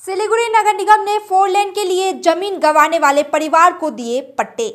सिलीगुड़ी नगर निगम ने 4 लेन के लिए जमीन गंवाने वाले परिवार को दिए पट्टे।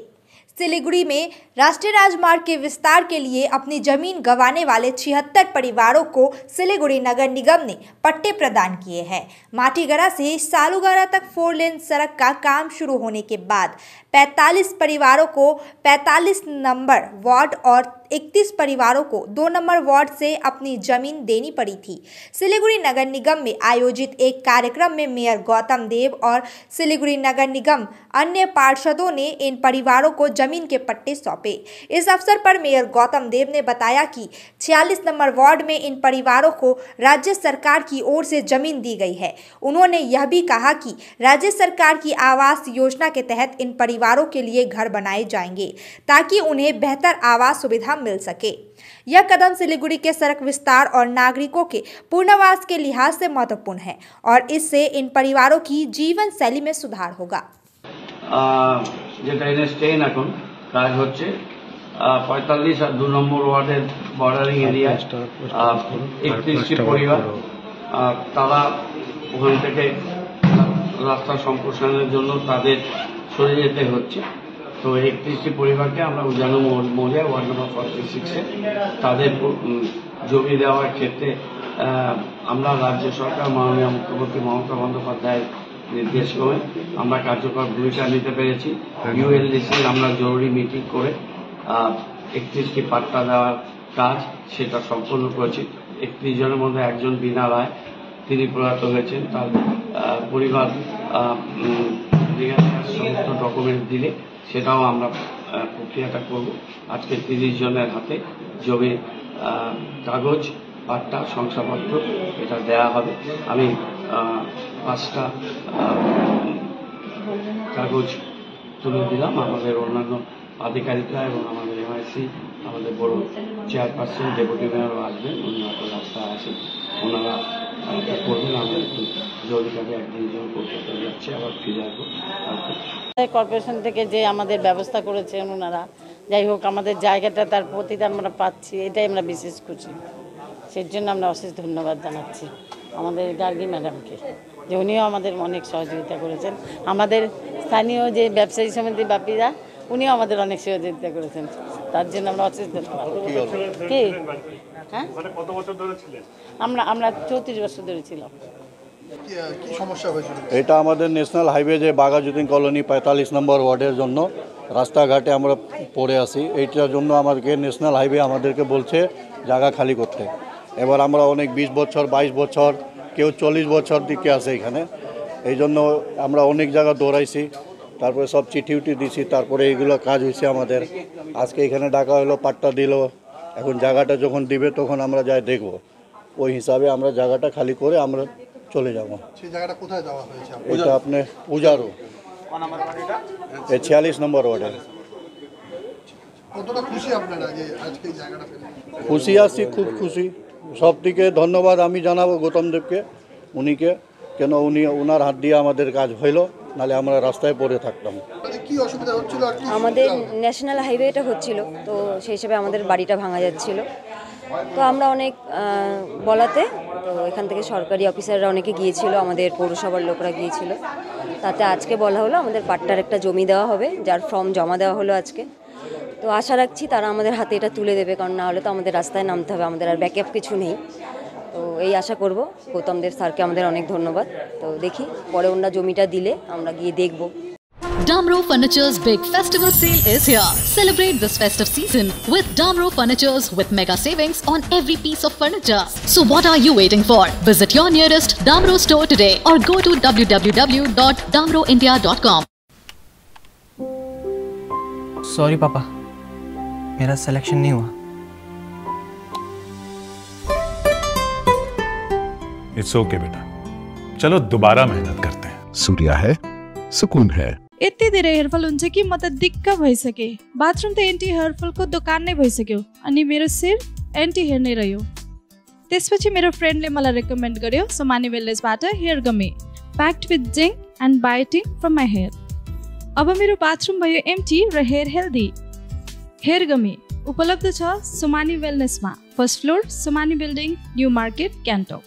सिलीगुड़ी में राष्ट्रीय राजमार्ग के विस्तार के लिए अपनी जमीन गंवाने वाले 76 परिवारों को सिलीगुड़ी नगर निगम ने पट्टे प्रदान किए हैं। माटीगड़ा से सालूगड़ा तक 4 लेन सड़क का काम शुरू होने के बाद 45 परिवारों को 45 नंबर वार्ड और 31 परिवारों को 2 नंबर वार्ड से अपनी जमीन देनी पड़ी थी। सिलीगुड़ी नगर निगम में आयोजित एक कार्यक्रम में मेयर गौतम देव और सिलीगुड़ी नगर निगम अन्य पार्षदों ने इन परिवारों को जमीन के पट्टे सौंपे। इस अवसर पर मेयर गौतम देव ने बताया कि 46 नंबर वार्ड में इन परिवारों को राज्य सरकार की ओर से जमीन दी गई है। उन्होंने यह भी कहा कि राज्य सरकार की आवास योजना के तहत इन परिवारों के लिए घर बनाए जाएंगे ताकि उन्हें बेहतर आवास सुविधा मिल सके। यह कदम सिलीगुड़ी के सड़क विस्तार और नागरिकों के पुनर्वास के लिहाज से महत्वपूर्ण है और इससे इन परिवारों की जीवन शैली में सुधार होगा। যেটা স্টেইন এখন কাজ হচ্ছে 45 আর 2 নম্বর ওয়ার্ডের বর্ডারিং এরিয়া 31টি পরিবার তারা ওখান থেকে রাস্তা সম্প্রসারণের জন্য তাদের সরে যেতে হচ্ছে। তো 31টি পরিবারকে আমরা উজানো মৌজা ওয়ার্ড নম্বর 46 এ তাদের জমি দেওয়ার ক্ষেত্রে আমরা রাজ্য সরকার মাননীয় মুখ্যমন্ত্রী মমতা বন্দ্যোপাধ্যায় নির্দেশ করে আমরা কার্যকর ভূমিকা নিতে পেরেছি। ইউএলডিসির আমরা জরুরি মিটিং করে 31টি পাট্টা দেওয়ার কাজ সেটা সম্পন্ন করেছি। 31 জনের মধ্যে একজন বিনা রায় তিনি প্রয়াত হয়েছেন। তার পরিবার সমস্ত ডকুমেন্ট দিলে সেটাও আমরা প্রক্রিয়াটা করব। আজকে 30 জনের হাতে জমির কাগজ পাট্টা শংসাপত্র এটা দেয়া হবে। আমি 5টা কাগজ তুলে দিলাম আমাদের অন্যান্য আধিকারিকরা এবং আমাদের এমআইসি আমাদের বড় চেয়ারপারসন ডেপুটি মেয়রও আসবেন। উনি হয়তো রাস্তায় আসেন, ওনারা এটা করবেন। আমরা একটু জরুরিভাবে একদিন জন করতে যাচ্ছি, আবার ফিরে আসবো। কর্পোরেশন থেকে যে আমাদের ব্যবস্থা করেছেন ওনারা, যাই হোক আমাদের জায়গাটা তার প্রতিদান আমরা পাচ্ছি, এটাই আমরা বিশেষ খুশি। সেই জন্য আমরা অশেষ ধন্যবাদ জানাচ্ছি আমাদের গার্গী ম্যাডামকে, যে উনিও আমাদের অনেক সহযোগিতা করেছেন। আমাদের স্থানীয় যে ব্যবসায়ী সমিতির বাপিরা উনিও আমাদের অনেক সহযোগিতা করেছেন, তার জন্য আমরা অশেষ ধন্যবাদ। কি হ্যাঁ আমরা 34 বছর ধরে ছিলাম। এটা আমাদের ন্যাশনাল হাইওয়ে যে বাঘাযতীন কলোনি 45 নম্বর ওয়ার্ডের জন্য রাস্তাঘাটে আমরা পড়ে আসি। এইটার জন্য আমাদেরকে ন্যাশনাল হাইওয়ে আমাদেরকে বলছে জায়গা খালি করতে। এবার আমরা অনেক 20 বছর 22 বছর কেউ 40 বছর দিকে আছে এখানে। এই জন্য আমরা অনেক জায়গা দৌড়াইছি, তারপরে সব চিঠি উঠি দিছি, তারপরে এইগুলো কাজ হয়েছে আমাদের। আজকে এখানে ডাকা হলো, পাট্টা দিল। এখন জায়গাটা যখন দিবে তখন আমরা যাই দেখব, ওই হিসাবে আমরা জায়গাটা খালি করে আমরা চলে যাব। সেই জায়গাটা কোথায় দেওয়া হয়েছে? এটা আপনি উজারো 46 নম্বর ওয়ার্ডে। কতটা খুশি আপনারা যে আজকে এই জায়গাটা পেলেন? খুশি আছি, খুব খুশি। সব থেকে ধন্যবাদ আমি জানাবো গৌতম দেবকে, উনিকে, কেন উনি ওনার হাত দিয়ে আমাদের কাজ হইলো, নাহলে আমরা রাস্তায় পড়ে থাকতাম। কি অসুবিধা হচ্ছিল? আমাদের ন্যাশনাল হাইওয়েটা হচ্ছিল, তো সেই হিসেবে আমাদের বাড়িটা ভাঙা যাচ্ছিল। তো আমরা অনেক বলাতে তো এখান থেকে সরকারি অফিসাররা অনেকে গিয়েছিল, আমাদের পৌরসভার লোকরা গিয়েছিল। তাতে আজকে বলা হলো আমাদের পাট্টার একটা জমি দেওয়া হবে, যার ফর্ম জমা দেওয়া হলো আজকে। তো আশা রাখছি তারা আমাদের হাতে এটা তুলে দেবে, কারণ না হলে তো আমাদের রাস্তায় নামতে হবে, আমাদের আর ব্যাকআপ কিছু নেই। তো এই আশা করব। গৌতম দেব স্যারকে আমাদের অনেক ধন্যবাদ। তো দেখি পরে ওনারা জমিটা দিলে আমরা গিয়ে দেখব। Damro Furniture's big festival sale is here. Celebrate this festive season with Damro Furnitures with mega savings on every piece of furniture. So what are you waiting for? Visit your nearest Damro store today or go to www.damroindia.com. Sorry पापा, मेरा selection नहीं हुआ। It's okay बेटा, चलो दोबारा मेहनत करते हैं। सूर्या है, सुकून है। यति धेरै हेयरफल हुन्छ कि म त दिक्क भइसके। बाथरुम त एन्टी हेयरफलको दोकान नै भइसक्यो अनि मेरो सिर एन्टी हेयर नै रह्यो। त्यसपछि मेरो फ्रेन्डले मलाई रेकमेन्ड गर्यो सोमानी वेलनेसबाट hair gummy packed with zinc and biotin from my hair. अब मेरो बाथरुम भयो एम्टी र हेयर हेल्दी। हेयर गमी उपलब्ध छ सोमानी वेलनेसमा, first floor Somani building, New Market, Gangtok.